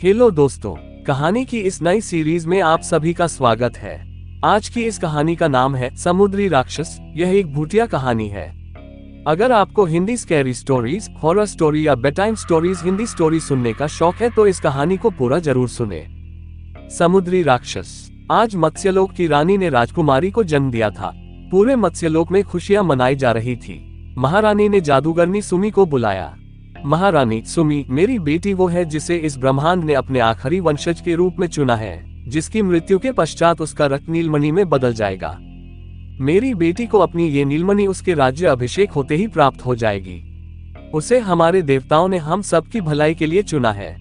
Hello दोस्तों, कहानी की इस नई सीरीज में आप सभी का स्वागत है। आज की इस कहानी का नाम है समुद्री राक्षस। यह एक भूतिया कहानी है। अगर आपको Hindi scary stories, horror story या bedtime stories Hindi story सुनने का शौक है तो इस कहानी को पूरा जरूर सुने। समुद्री राक्षस। आज मत्स्यलोक की रानी ने राजकुमारी को जन्म दिया था। पूरे मत्स्यलोक में खुशियां मनाई जा रही थी। महारानी ने जादूगरनी सुमी को बुलाया। महारानी सुमी, मेरी बेटी वो है जिसे इस ब्रह्मांड ने अपने आखिरी वंशज के रूप में चुना है, जिसकी मृत्यु के पश्चात उसका रक्त नीलमणि में बदल जाएगा। मेरी बेटी को अपनी ये नीलमणि उसके राज्य अभिषेक होते ही प्राप्त हो जाएगी। उसे हमारे देवताओं ने हम सबकी भलाई के लिए चुना है।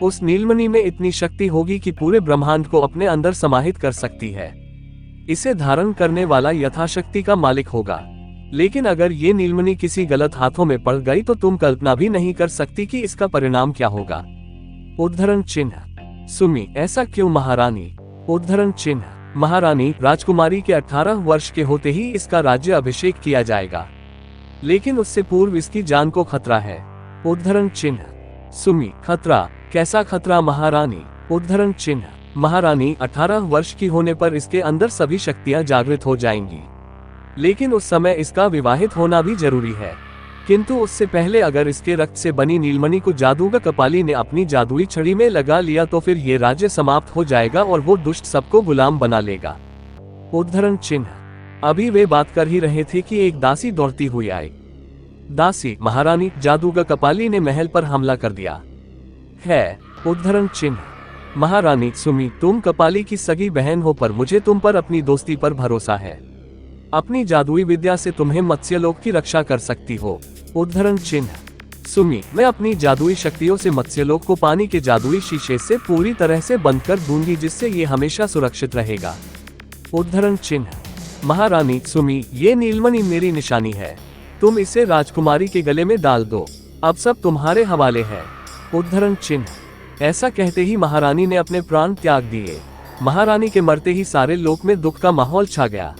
उस नीलमणि में इतनी शक्ति होगी कि पूरे ब्रह्मांड को अपने अंदर समाहित कर सकती है। इसे धारण करने वाला यथाशक्ति का मालिक होगा। लेकिन अगर ये नीलमणि किसी गलत हाथों में पड़ गई तो तुम कल्पना भी नहीं कर सकती कि इसका परिणाम क्या होगा। उद्धरण चिन्ह। सुमी, ऐसा क्यों महारानी? उद्धरण चिन्ह। महारानी, राजकुमारी के 18 वर्ष के होते ही इसका राज्य अभिषेक किया जाएगा, लेकिन उससे पूर्व इसकी जान को खतरा है। उद्धरण चिन्ह। सुमी, खतरा? कैसा खतरा महारानी? उद्धरण चिन्ह। महारानी, 18 वर्ष की होने पर इसके अंदर सभी शक्तियां जागृत हो जाएंगी, लेकिन उस समय इसका विवाहित होना भी जरूरी है। किंतु उससे पहले अगर इसके रक्त से बनी नीलमणि को जादूगर कपाली ने अपनी जादुई छड़ी में लगा लिया तो फिर ये राज्य समाप्त हो जाएगा और वो दुष्ट सबको गुलाम बना लेगा। उद्धरण चिन्ह। अभी वे बात कर ही रहे थे कि एक दासी दौड़ती हुई आई। दासी, महारानी, जादूगर कपाली ने महल पर हमला कर दिया है। उद्धरण चिन्ह। महारानी सुमी, तुम कपाली की सगी बहन हो, पर मुझे तुम पर अपनी दोस्ती पर भरोसा है। अपनी जादुई विद्या से तुम्हें मत्स्यलोक की रक्षा कर सकती हो। उद्धरण चिन्ह। सुमी, मैं अपनी जादुई शक्तियों से मत्स्यलोक को पानी के जादुई शीशे से पूरी तरह से बंद कर दूंगी, जिससे ये हमेशा सुरक्षित रहेगा। उद्धरण चिन्ह। महारानी सुमी, ये नीलमणि मेरी निशानी है। तुम इसे राजकुमारी के गले में डाल दो। अब सब तुम्हारे हवाले है। उद्धरण चिन्ह। ऐसा कहते ही महारानी ने अपने प्राण त्याग दिए। महारानी के मरते ही सारे लोक में दुख का माहौल छा गया।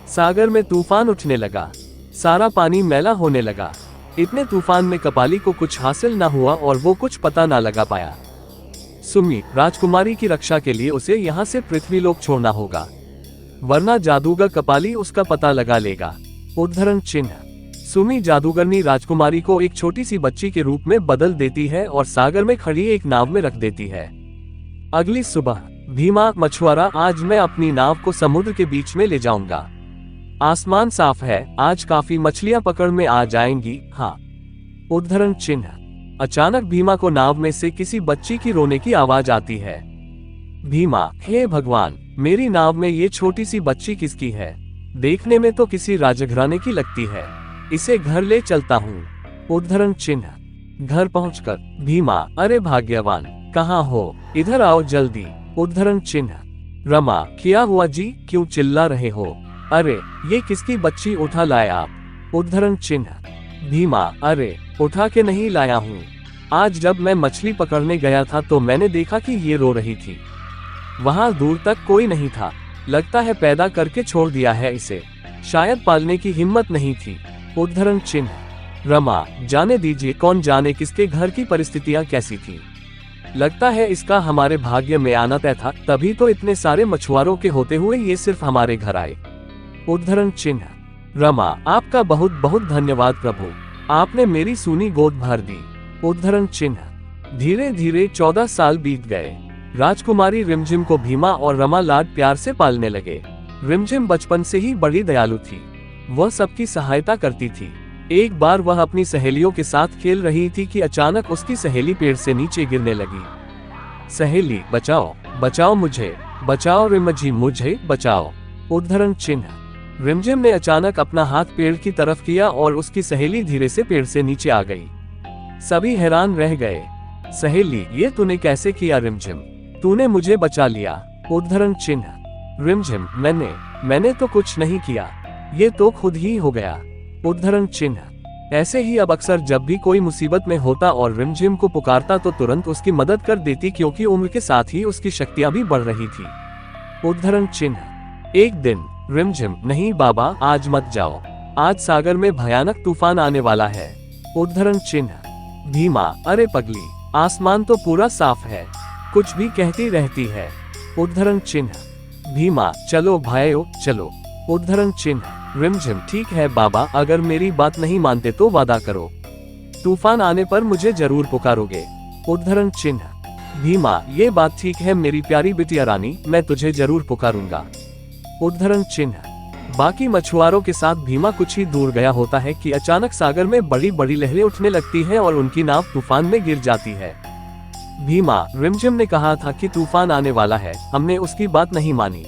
सागर में तूफान उठने लगा। सारा पानी मैला होने लगा। इतने तूफान में कपाली को कुछ हासिल न हुआ और वो कुछ पता न लगा पाया। सुमी, राजकुमारी की रक्षा के लिए उसे यहाँ से पृथ्वीलोक छोड़ना होगा, वरना जादूगर कपाली उसका पता लगा लेगा। उद्धरण चिन्ह। सुमी जादूगरनी राजकुमारी को एक छोटी सी बच्ची के रूप में बदल देती है और सागर में खड़ी एक नाव में रख देती है। अगली सुबह। भीमा, मछुआरा, आज मैं अपनी नाव को समुद्र के बीच में ले जाऊंगा। आसमान साफ है, आज काफी मछलियां पकड़ में आ जाएंगी। हाँ। उद्धरण चिन्ह। अचानक भीमा को नाव में से किसी बच्ची की रोने की आवाज आती है। भीमा, हे भगवान, मेरी नाव में ये छोटी सी बच्ची किसकी है? देखने में तो किसी राजघराने की लगती है। इसे घर ले चलता हूँ। उद्धरण चिन्ह। घर पहुंचकर भीमा, अरे भाग्यवान, कहाँ हो? इधर आओ जल्दी। उद्धरण चिन्ह। रमा, क्या हुआ जी, क्यों चिल्ला रहे हो? अरे, ये किसकी बच्ची उठा लाए आप? उद्धरण चिन्ह। भीमा, अरे, उठा के नहीं लाया हूँ। आज जब मैं मछली पकड़ने गया था तो मैंने देखा कि ये रो रही थी। वहां दूर तक कोई नहीं था। लगता है पैदा करके छोड़ दिया है इसे। शायद पालने की हिम्मत नहीं थी। उद्धरण चिन्ह। रमा, जाने दीजिए, कौन जाने किसके घर की परिस्थितियां कैसी थी। लगता है इसका हमारे भाग्य में आना तय था, तभी तो इतने सारे मछुआरों के होते हुए ये सिर्फ हमारे घर आए। उद्धरण चिन्ह। रमा, आपका बहुत बहुत धन्यवाद प्रभु, आपने मेरी सूनी गोद भर दी। उद्धरण चिन्ह। धीरे धीरे 14 साल बीत गए। राजकुमारी रिमझिम को भीमा और रमा लाड प्यार से पालने लगे। रिमझिम बचपन से ही बड़ी दयालु थी। वह सबकी सहायता करती थी। एक बार वह अपनी सहेलियों के साथ खेल रही थी कि अचानक उसकी सहेली पेड़ से नीचे गिरने लगी। सहेली, बचाओ, बचाओ मुझे, बचाओ रिमझिम, मुझे बचाओ। उद्धरण चिन्ह। रिमझिम ने अचानक अपना हाथ पेड़ की तरफ किया और उसकी सहेली धीरे से पेड़ से नीचे आ गई। सभी हैरान रह गए। सहेली, ये तूने कैसे किया रिमझिम? तूने मुझे बचा लिया। उद्धरण चिन्ह। रिमझिम, मैंने तो कुछ नहीं किया, ये तो खुद ही हो गया। उद्धरण चिन्ह। ऐसे ही अब अक्सर जब भी कोई मुसीबत में होता और रिमझिम को पुकारता तो तुरंत उसकी मदद कर देती, क्योंकि उम्र के साथ ही उसकी शक्तियां भी बढ़ रही थी। उद्धरण चिन्ह। एक दिन रिमझिम, नहीं बाबा, आज मत जाओ, आज सागर में भयानक तूफान आने वाला है। उद्धरण चिन्ह। भीमा, अरे पगली, आसमान तो पूरा साफ है, कुछ भी कहती रहती है। उद्धरण चिन्ह भीमा, चलो भाइयों चलो। उद्धरण चिन्ह रिमझिम, ठीक है बाबा, अगर मेरी बात नहीं मानते तो वादा करो, तूफान आने पर मुझे जरूर पुकारोगे। उद्धरण चिन्ह भीमा, ये बात ठीक है मेरी प्यारी बिटिया रानी, मैं तुझे जरूर पुकारूंगा। उद्धरण चिन्ह बाकी मछुआरों के साथ भीमा कुछ ही दूर गया होता है कि अचानक सागर में बड़ी बड़ी लहरें उठने लगती हैं और उनकी नाव तूफान में गिर जाती है। भीमा, रिमझिम ने कहा था कि तूफान आने वाला है, हमने उसकी बात नहीं मानी।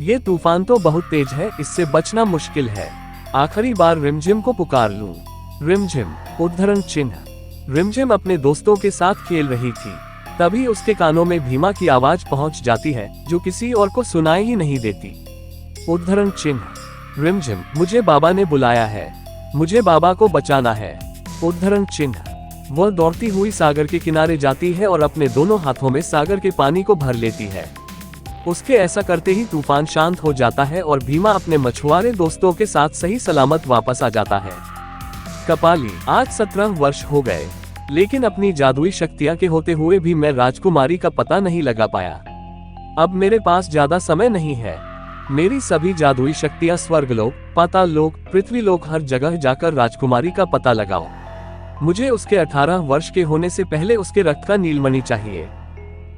ये तूफान तो बहुत तेज है, इससे बचना मुश्किल है, आखिरी बार रिमझिम को पुकार लूं। रिमझिम। उद्धरण चिन्ह रिमझिम अपने दोस्तों के साथ खेल रही थी, तभी उसके कानों में भीमा की आवाज पहुंच जाती है, जो किसी और को सुनाई ही नहीं देती। उद्धरण चिन्ह रिमझिम, मुझे बाबा ने बुलाया है, मुझे बाबा को बचाना है। उद्धरण चिन्ह वह दौड़ती हुई सागर के किनारे जाती है और अपने दोनों हाथों में सागर के पानी को भर लेती है। उसके ऐसा करते ही तूफान शांत हो जाता है और भीमा अपने मछुआरे दोस्तों के साथ सही सलामत वापस आ जाता है। कपाली, आज 17 वर्ष हो गए, लेकिन अपनी जादुई शक्तियां के होते हुए भी मैं राजकुमारी का पता नहीं लगा पाया। अब मेरे पास ज्यादा समय नहीं है, मेरी सभी जादुई शक्तियां स्वर्गलोक, पाताल लोक, पृथ्वी लोक, हर जगह जाकर राजकुमारी का पता लगाओ। मुझे उसके 18 वर्ष के होने से पहले उसके रक्त का नीलमणि चाहिए।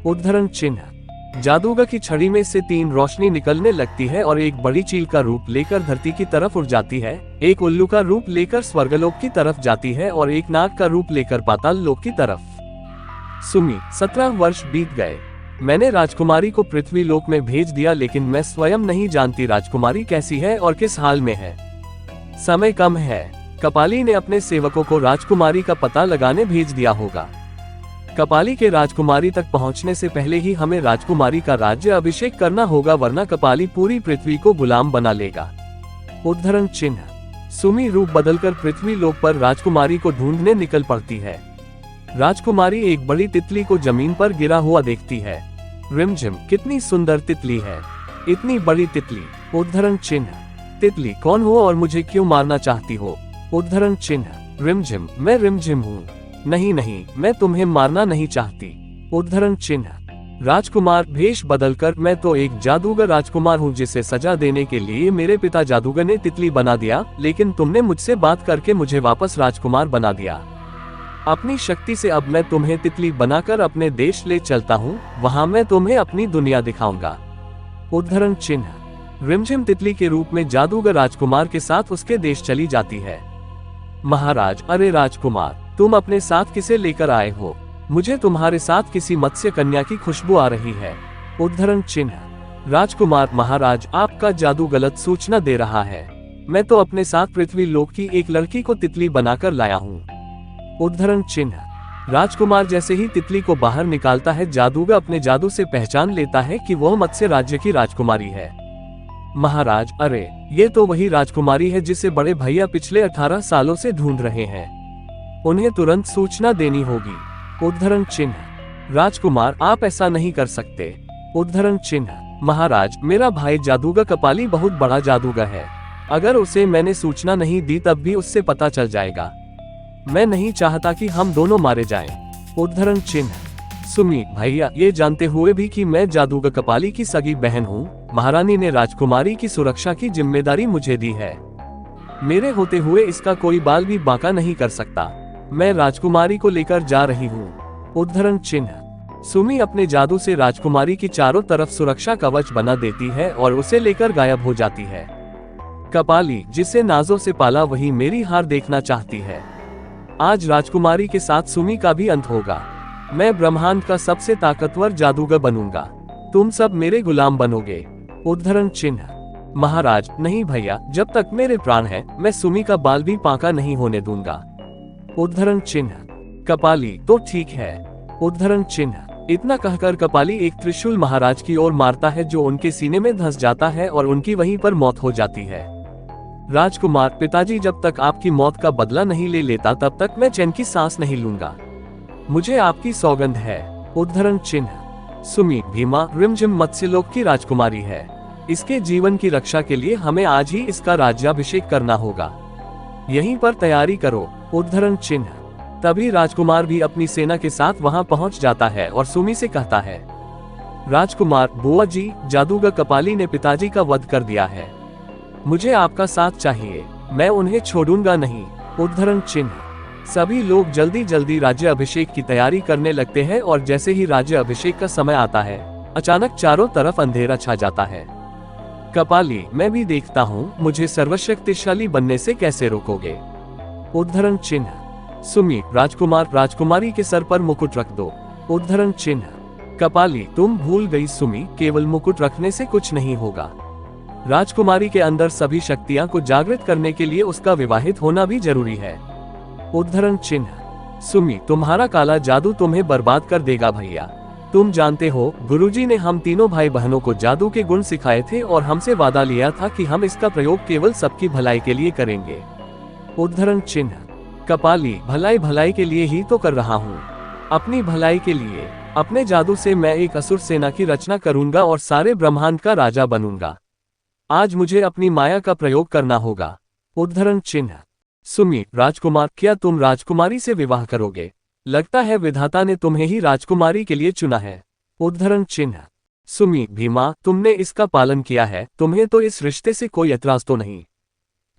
उद्धरण चिन्ह जादूगर की छड़ी में से 3 रोशनी निकलने लगती है और एक बड़ी चील का रूप लेकर धरती की तरफ उड़ जाती है, एक उल्लू का रूप लेकर स्वर्गलोक की तरफ जाती है और एक नाग का रूप लेकर पाताल लोक की तरफ। सुमी, 17 वर्ष बीत गए, मैंने राजकुमारी को पृथ्वी लोक में भेज दिया, लेकिन मैं स्वयं नहीं जानती राजकुमारी कैसी है और किस हाल में है। समय कम है, कपाली ने अपने सेवकों को राजकुमारी का पता लगाने भेज दिया होगा। कपाली के राजकुमारी तक पहुंचने से पहले ही हमें राजकुमारी का राज्य अभिषेक करना होगा, वरना कपाली पूरी पृथ्वी को गुलाम बना लेगा। उद्धरण चिन्ह सुमी रूप बदलकर पृथ्वी लोक पर राजकुमारी को ढूंढने निकल पड़ती है। राजकुमारी एक बड़ी तितली को जमीन पर गिरा हुआ देखती है। रिमझिम, कितनी सुंदर तितली है, इतनी बड़ी तितली। उद्धरण चिन्ह तितली, कौन हो और मुझे क्यों मारना चाहती हो? उद्धरण चिन्ह रिमझिम, मैं रिमझिम हूँ। नहीं नहीं, मैं तुम्हें मारना नहीं चाहती। उद्धरण चिन्ह राजकुमार भेष बदलकर, मैं तो एक जादूगर राजकुमार हूँ जिसे सजा देने के लिए मेरे पिता जादूगर ने तितली बना दिया, लेकिन तुमने मुझसे बात करके मुझे वापस राजकुमार बना दिया। अपनी शक्ति से अब मैं तुम्हें तितली बनाकर अपने देश ले चलता हूँ, वहाँ मैं तुम्हें अपनी दुनिया दिखाऊंगा। उद्धरण चिन्ह रिमझिम तितली के रूप में जादूगर राजकुमार के साथ उसके देश चली जाती है। महाराज, अरे राजकुमार, तुम अपने साथ किसे लेकर आए हो? मुझे तुम्हारे साथ किसी मत्स्य कन्या की खुशबू आ रही है। उद्धरण चिन्ह राजकुमार, महाराज, आपका जादू गलत सूचना दे रहा है, मैं तो अपने साथ पृथ्वी लोक की एक लड़की को तितली बनाकर लाया हूँ। उद्धरण चिन्ह राजकुमार जैसे ही तितली को बाहर निकालता है, जादूगर अपने जादू से पहचान लेता है कि वह मत्स्य राज्य की राजकुमारी है। महाराज, अरे ये तो वही राजकुमारी है जिसे बड़े भैया पिछले 18 सालों से ढूंढ रहे हैं, उन्हें तुरंत सूचना देनी होगी। उद्धरण चिन्ह राजकुमार, आप ऐसा नहीं कर सकते। उद्धरण चिन्ह महाराज, मेरा भाई जादूगर कपाली बहुत बड़ा जादूगर है, अगर उसे मैंने सूचना नहीं दी तब भी उससे पता चल जाएगा। मैं नहीं चाहता कि हम दोनों मारे जाएं। उद्धरण चिन्ह सुमी, भैया, ये जानते हुए भी कि मैं जादूगर कपाली की सगी बहन हूँ, महारानी ने राजकुमारी की सुरक्षा की जिम्मेदारी मुझे दी है। मेरे होते हुए इसका कोई बाल भी बांका नहीं कर सकता। मैं राजकुमारी को लेकर जा रही हूँ। उद्धरण चिन्ह सुमी अपने जादू से राजकुमारी की चारों तरफ सुरक्षा कवच बना देती है और उसे लेकर गायब हो जाती है। कपाली, जिसे नाजों से पाला वही मेरी हार देखना चाहती है। आज राजकुमारी के साथ सुमी का भी अंत होगा। मैं ब्रह्मांड का सबसे ताकतवर जादूगर बनूंगा, तुम सब मेरे गुलाम बनोगे। उद्धरण चिन्ह महाराज, नहीं भैया, जब तक मेरे प्राण हैं, मैं सुमी का बाल भी पाका नहीं होने दूंगा। उद्धरण चिन्ह कपाली, तो ठीक है। उद्धरण चिन्ह इतना कहकर कपाली एक त्रिशूल महाराज की ओर मारता है, जो उनके सीने में धंस जाता है और उनकी वहीं पर मौत हो जाती है। राजकुमार, पिताजी जब तक आपकी मौत का बदला नहीं ले लेता तब तक मैं चैन की सांस नहीं लूंगा, मुझे आपकी सौगंध है। उद्धरण चिन्ह सुमी, भीमा रिमझिम मत्स्यलोक की राजकुमारी है, इसके जीवन की रक्षा के लिए हमें आज ही इसका राज्याभिषेक करना होगा, यहीं पर तैयारी करो। उद्धरण चिन्ह तभी राजकुमार भी अपनी सेना के साथ वहां पहुंच जाता है और सुमी से कहता है, राजकुमार, बुआ जी, जादूगर कपाली ने पिताजी का वध कर दिया है। मुझे आपका साथ चाहिए, मैं उन्हें छोड़ूंगा नहीं। उद्धरण चिन्ह। सभी लोग जल्दी जल्दी राज्य अभिषेक की तैयारी करने लगते हैं और जैसे ही राज्य अभिषेक का समय आता है, अचानक चारों तरफ अंधेरा छा जाता है। कपाली, मैं भी देखता हूँ, मुझे सर्वशक्तिशाली बनने से कैसे रोकोगे। उद्धरण चिन्ह। सुमी, राजकुमार, राजकुमारी के सर पर मुकुट रख दो। उद्धरण चिन्ह। कपाली, तुम भूल गई सुमी, केवल मुकुट रखने से कुछ नहीं होगा। राजकुमारी के अंदर सभी शक्तियां को जागृत करने के लिए उसका विवाहित होना भी जरूरी है। उद्धरण चिन्ह। सुमी, तुम्हारा काला जादू तुम्हें बर्बाद कर देगा भैया। तुम जानते हो, गुरुजी ने हम तीनों भाई बहनों को जादू के गुण सिखाए थे और हमसे वादा लिया था कि हम इसका प्रयोग केवल सबकी भलाई के लिए करेंगे। उद्धरण चिन्ह। कपाली, भलाई भलाई के लिए ही तो कर रहा हूँ, अपनी भलाई के लिए। अपने जादू से मैं एक असुर सेना की रचना करूंगा और सारे ब्रह्मांड का राजा बनूंगा। आज मुझे अपनी माया का प्रयोग करना होगा। उद्धरण चिन्ह। सुमी, राजकुमार, क्या तुम राजकुमारी से विवाह करोगे? लगता है विधाता ने तुम्हें ही राजकुमारी के लिए चुना है। उद्धरण चिन्ह। सुमी, भीमा, तुमने इसका पालन किया है, तुम्हें तो इस रिश्ते से कोई एतराज तो नहीं।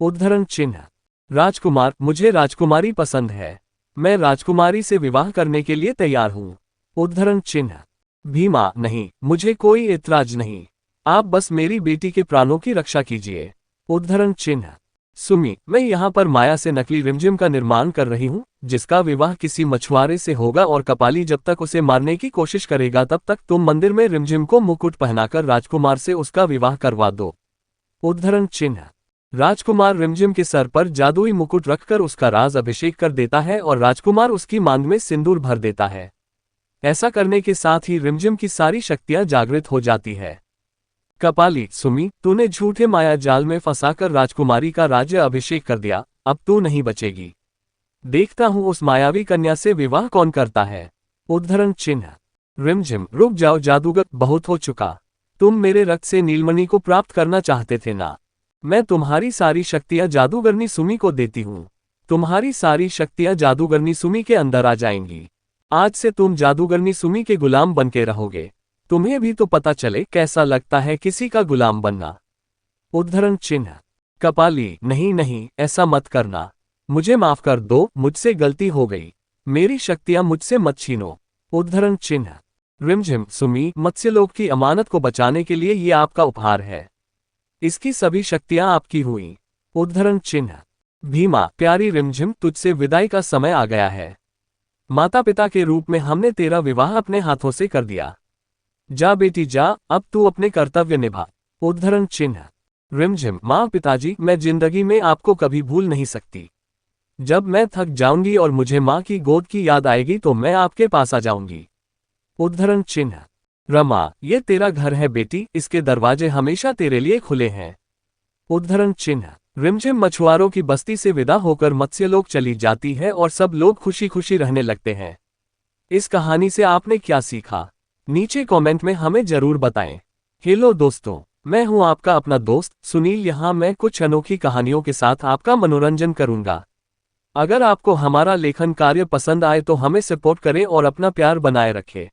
उद्धरण चिन्ह। राजकुमार, मुझे राजकुमारी पसंद है, मैं राजकुमारी से विवाह करने के लिए तैयार हूँ। उद्धरण चिन्ह। भीमा, नहीं, मुझे कोई एतराज नहीं, आप बस मेरी बेटी के प्राणों की रक्षा कीजिए। उद्धरण चिन्ह। सुमी, मैं यहाँ पर माया से नकली रिमझिम का निर्माण कर रही हूँ, जिसका विवाह किसी मछुआरे से होगा और कपाली जब तक उसे मारने की कोशिश करेगा तब तक तुम मंदिर में रिमझिम को मुकुट पहनाकर राजकुमार से उसका विवाह करवा दो। उद्धरण चिन्ह। राजकुमार रिमझिम के सर पर जादुई मुकुट रखकर उसका राज अभिषेक कर देता है और राजकुमार उसकी मांग में सिंदूर भर देता है। ऐसा करने के साथ ही रिमझिम की सारी शक्तियां जागृत हो जाती है। कपाली, सुमी, तूने झूठे माया जाल में फंसाकर राजकुमारी का राज्य अभिषेक कर दिया, अब तू नहीं बचेगी। देखता हूं उस मायावी कन्या से विवाह कौन करता है। उद्धरण चिन्ह। रिमझिम, रुक जाओ जादूगर, बहुत हो चुका। तुम मेरे रक्त से नीलमणि को प्राप्त करना चाहते थे ना? मैं तुम्हारी सारी शक्तियां जादूगरनी सुमी को देती हूँ। तुम्हारी सारी शक्तियां जादूगरनी सुमी के अंदर आ जाएंगी। आज से तुम जादूगरनी सुमी के गुलाम बनके रहोगे। तुम्हें भी तो पता चले कैसा लगता है किसी का गुलाम बनना। उद्धरण चिन्ह। कपाली, नहीं नहीं, ऐसा मत करना, मुझे माफ कर दो, मुझसे गलती हो गई, मेरी शक्तियां मुझसे मत छीनो। उद्धरण चिन्ह। रिमझिम, सुमी, मत्स्यलोक की अमानत को बचाने के लिए ये आपका उपहार है, इसकी सभी शक्तियां आपकी हुई। उद्धरण चिन्ह। भीमा, प्यारी रिमझिम, तुझसे विदाई का समय आ गया है। माता पिता के रूप में हमने तेरा विवाह अपने हाथों से कर दिया। जा बेटी जा, अब तू अपने कर्तव्य निभा। उद्धरण चिन्ह। रिमझिम, माँ, पिताजी, मैं जिंदगी में आपको कभी भूल नहीं सकती। जब मैं थक जाऊंगी और मुझे माँ की गोद की याद आएगी तो मैं आपके पास आ जाऊंगी। उद्धरण चिन्ह। रमा, ये तेरा घर है बेटी, इसके दरवाजे हमेशा तेरे लिए खुले हैं। उद्धरण चिन्ह। रिमझिम मछुआरों की बस्ती से विदा होकर मत्स्यलोक चली जाती है और सब लोग खुशी खुशी रहने लगते हैं। इस कहानी से आपने क्या सीखा, नीचे कमेंट में हमें जरूर बताएं। हेलो दोस्तों, मैं हूं आपका अपना दोस्त सुनील। यहां मैं कुछ अनोखी कहानियों के साथ आपका मनोरंजन करूंगा। अगर आपको हमारा लेखन कार्य पसंद आए तो हमें सपोर्ट करें और अपना प्यार बनाए रखें।